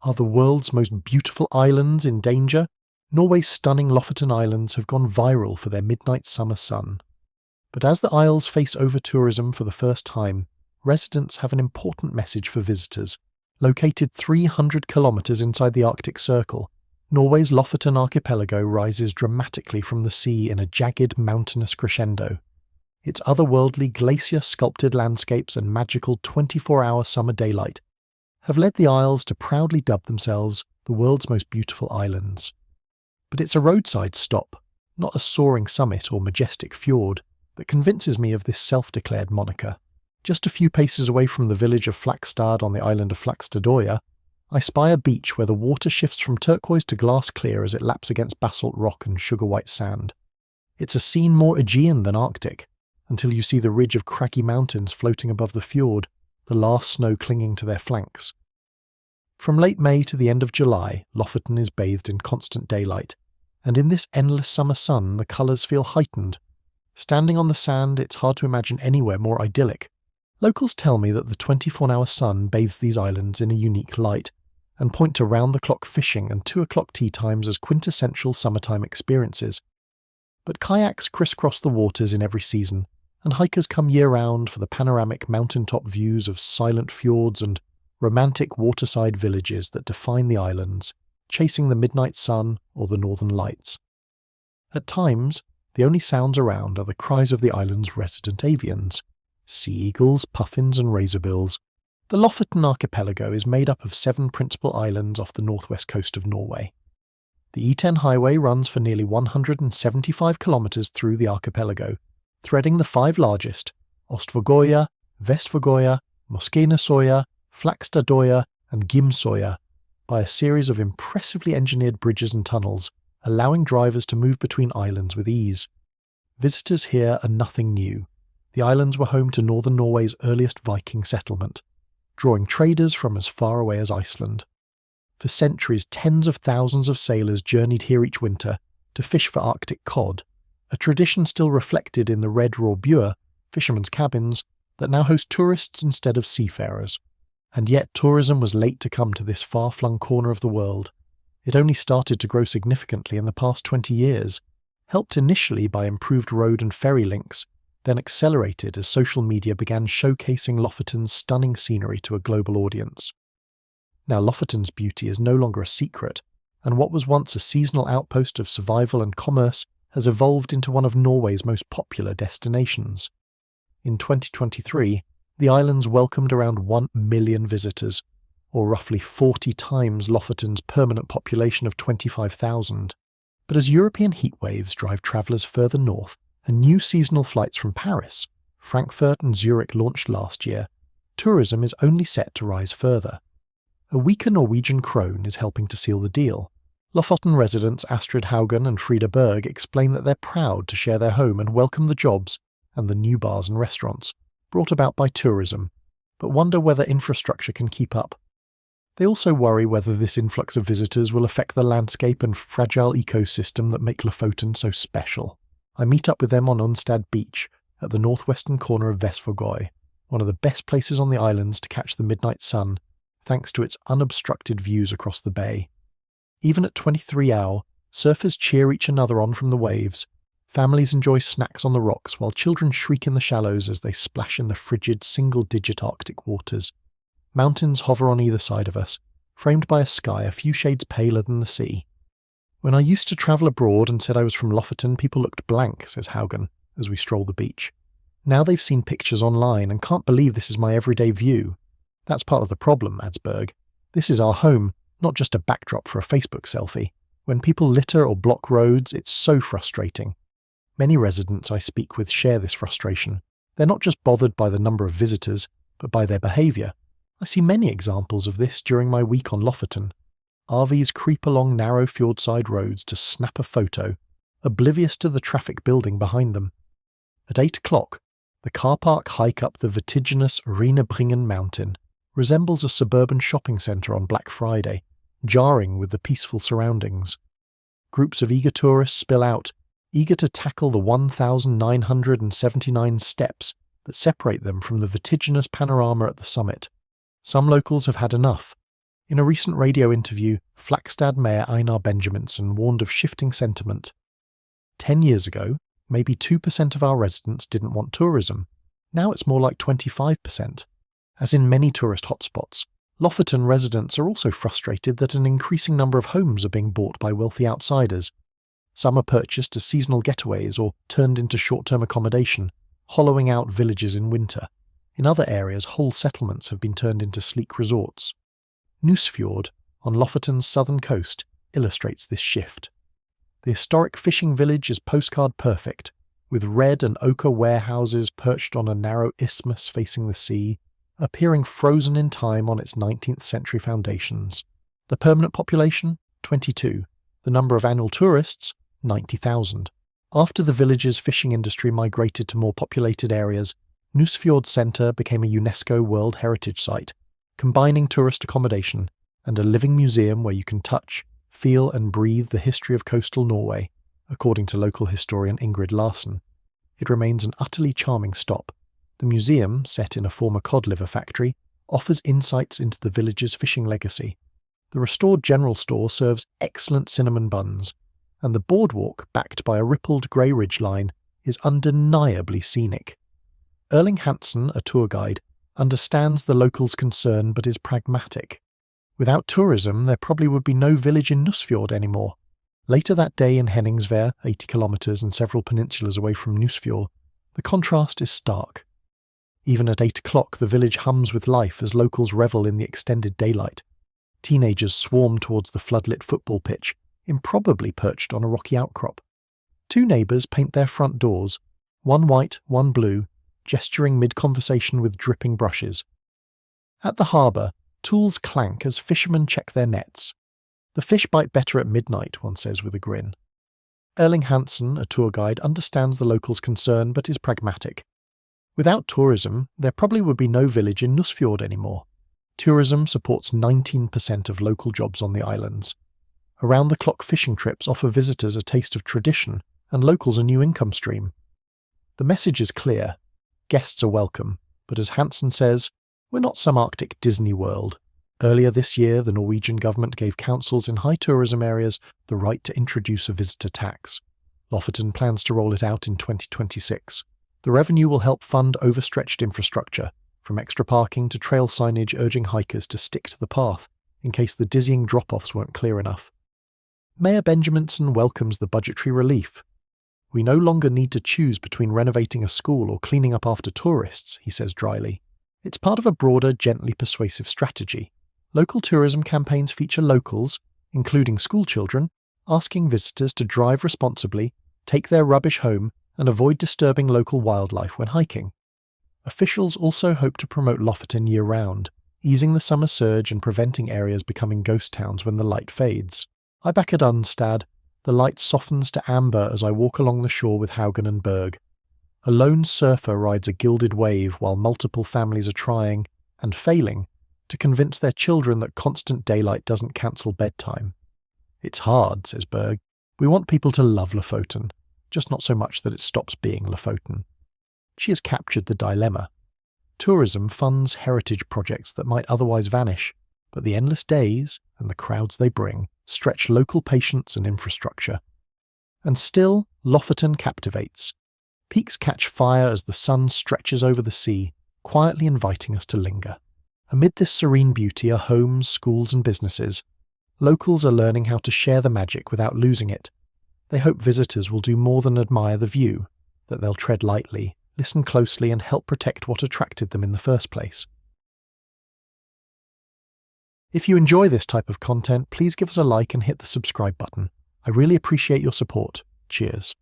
Are the world's most beautiful islands in danger? Norway's stunning Lofoten Islands have gone viral for their midnight summer sun. But as the Isles face overtourism for the first time, residents have an important message for visitors. Located 300 kilometres inside the Arctic Circle, Norway's Lofoten archipelago rises dramatically from the sea in a jagged mountainous crescendo. Its otherworldly glacier-sculpted landscapes and magical 24-hour summer daylight have led the Isles to proudly dub themselves the world's most beautiful islands. But it's a roadside stop, not a soaring summit or majestic fjord, that convinces me of this self-declared moniker. Just a few paces away from the village of Flakstad on the island of Flakstadoya, I spy a beach where the water shifts from turquoise to glass clear as it laps against basalt rock and sugar-white sand. It's a scene more Aegean than Arctic, until you see the ridge of craggy mountains floating above the fjord, the last snow clinging to their flanks. From late May to the end of July, Lofoten is bathed in constant daylight, and in this endless summer sun the colours feel heightened. Standing on the sand, it's hard to imagine anywhere more idyllic. Locals tell me that the 24-hour sun bathes these islands in a unique light, and point to round-the-clock fishing and 2 o'clock tea times as quintessential summertime experiences. But kayaks crisscross the waters in every season, and hikers come year-round for the panoramic mountaintop views of silent fjords and romantic waterside villages that define the islands, chasing the midnight sun or the northern lights. At times, the only sounds around are the cries of the island's resident avians, sea eagles, puffins and razorbills. The Lofoten archipelago is made up of 7 principal islands off the northwest coast of Norway. The E10 highway runs for nearly 175 kilometres through the archipelago, threading the 5 largest, Ostvågøya, Vestvågøya, Moskenesøya, Flakstadoya and Gimsøya, by a series of impressively engineered bridges and tunnels, allowing drivers to move between islands with ease. Visitors here are nothing new. The islands were home to northern Norway's earliest Viking settlement, drawing traders from as far away as Iceland. For centuries, tens of thousands of sailors journeyed here each winter to fish for Arctic cod, a tradition still reflected in the red råbur, fishermen's cabins, that now host tourists instead of seafarers. And yet tourism was late to come to this far-flung corner of the world. It only started to grow significantly in the past 20 years, helped initially by improved road and ferry links, then accelerated as social media began showcasing Lofoten's stunning scenery to a global audience. Now Lofoten's beauty is no longer a secret, and what was once a seasonal outpost of survival and commerce has evolved into one of Norway's most popular destinations. In 2023, the islands welcomed around 1 million visitors, or roughly 40 times Lofoten's permanent population of 25,000. But as European heatwaves drive travellers further north, and new seasonal flights from Paris, Frankfurt and Zurich launched last year, tourism is only set to rise further. A weaker Norwegian krone is helping to seal the deal. Lofoten residents Astrid Haugen and Frida Berg explain that they're proud to share their home and welcome the jobs and the new bars and restaurants brought about by tourism, but wonder whether infrastructure can keep up. They also worry whether this influx of visitors will affect the landscape and fragile ecosystem that make Lofoten so special. I meet up with them on Unstad Beach, at the northwestern corner of Vestvågøy, one of the best places on the islands to catch the midnight sun, thanks to its unobstructed views across the bay. Even at 23 hour, surfers cheer each another on from the waves, families enjoy snacks on the rocks while children shriek in the shallows as they splash in the frigid single-digit Arctic waters. Mountains hover on either side of us, framed by a sky a few shades paler than the sea. When I used to travel abroad and said I was from Lofoten, people looked blank, says Haugen, as we stroll the beach. Now they've seen pictures online and can't believe this is my everyday view. That's part of the problem, adds Berg. This is our home, not just a backdrop for a Facebook selfie. When people litter or block roads, it's so frustrating. Many residents I speak with share this frustration. They're not just bothered by the number of visitors, but by their behaviour. I see many examples of this during my week on Lofoten. RVs creep along narrow fjordside roads to snap a photo, oblivious to the traffic building behind them. At 8 o'clock, the car park hike up the vertiginous Rhinebringen mountain resembles a suburban shopping centre on Black Friday, jarring with the peaceful surroundings. Groups of eager tourists spill out, eager to tackle the 1,979 steps that separate them from the vertiginous panorama at the summit. Some locals have had enough. In a recent radio interview, Flakstad Mayor Einar Benjaminsen warned of shifting sentiment. 10 years ago, maybe 2% of our residents didn't want tourism. Now it's more like 25%. As in many tourist hotspots, Lofoten residents are also frustrated that an increasing number of homes are being bought by wealthy outsiders. Some are purchased as seasonal getaways or turned into short-term accommodation, hollowing out villages in winter. In other areas, whole settlements have been turned into sleek resorts. Nusfjord, on Lofoten's southern coast, illustrates this shift. The historic fishing village is postcard perfect, with red and ochre warehouses perched on a narrow isthmus facing the sea, appearing frozen in time on its 19th century foundations. The permanent population? 22. The number of annual tourists? 90,000. After the village's fishing industry migrated to more populated areas, Nusfjord Centre became a UNESCO World Heritage Site, combining tourist accommodation and a living museum where you can touch, feel and breathe the history of coastal Norway, according to local historian Ingrid Larsen. It remains an utterly charming stop. The museum, set in a former cod liver factory, offers insights into the village's fishing legacy. The restored general store serves excellent cinnamon buns, and the boardwalk, backed by a rippled grey ridge line, is undeniably scenic. Erling Hansen, a tour guide, understands the locals' concern but is pragmatic. Without tourism, there probably would be no village in Nusfjord anymore. Later that day in Henningsvær, 80 kilometres and several peninsulas away from Nusfjord, the contrast is stark. Even at 8 o'clock, the village hums with life as locals revel in the extended daylight. Teenagers swarm towards the floodlit football pitch, improbably perched on a rocky outcrop. 2 neighbours paint their front doors, one white, one blue, gesturing mid-conversation with dripping brushes. At the harbour, tools clank as fishermen check their nets. The fish bite better at midnight, one says with a grin. Erling Hansen, a tour guide, understands the locals' concern but is pragmatic. Without tourism, there probably would be no village in Nusfjord anymore. Tourism supports 19% of local jobs on the islands. Around-the-clock fishing trips offer visitors a taste of tradition and locals a new income stream. The message is clear. Guests are welcome, but as Hansen says, we're not some Arctic Disney World. Earlier this year, the Norwegian government gave councils in high tourism areas the right to introduce a visitor tax. Lofoten plans to roll it out in 2026. The revenue will help fund overstretched infrastructure, from extra parking to trail signage urging hikers to stick to the path, in case the dizzying drop-offs weren't clear enough. Mayor Benjaminsen welcomes the budgetary relief. We no longer need to choose between renovating a school or cleaning up after tourists, he says dryly. It's part of a broader, gently persuasive strategy. Local tourism campaigns feature locals, including schoolchildren, asking visitors to drive responsibly, take their rubbish home, and avoid disturbing local wildlife when hiking. Officials also hope to promote Lofoten year-round, easing the summer surge and preventing areas becoming ghost towns when the light fades. I back at Unstad. The light softens to amber as I walk along the shore with Haugen and Berg. A lone surfer rides a gilded wave while multiple families are trying, and failing, to convince their children that constant daylight doesn't cancel bedtime. It's hard, says Berg. We want people to love Lofoten, just not so much that it stops being Lofoten. She has captured the dilemma. Tourism funds heritage projects that might otherwise vanish, but the endless days, and the crowds they bring, stretch local patience and infrastructure. And still, Lofoten captivates. Peaks catch fire as the sun stretches over the sea, quietly inviting us to linger. Amid this serene beauty are homes, schools and businesses. Locals are learning how to share the magic without losing it. They hope visitors will do more than admire the view, that they'll tread lightly, listen closely and help protect what attracted them in the first place. If you enjoy this type of content, please give us a like and hit the subscribe button. I really appreciate your support. Cheers.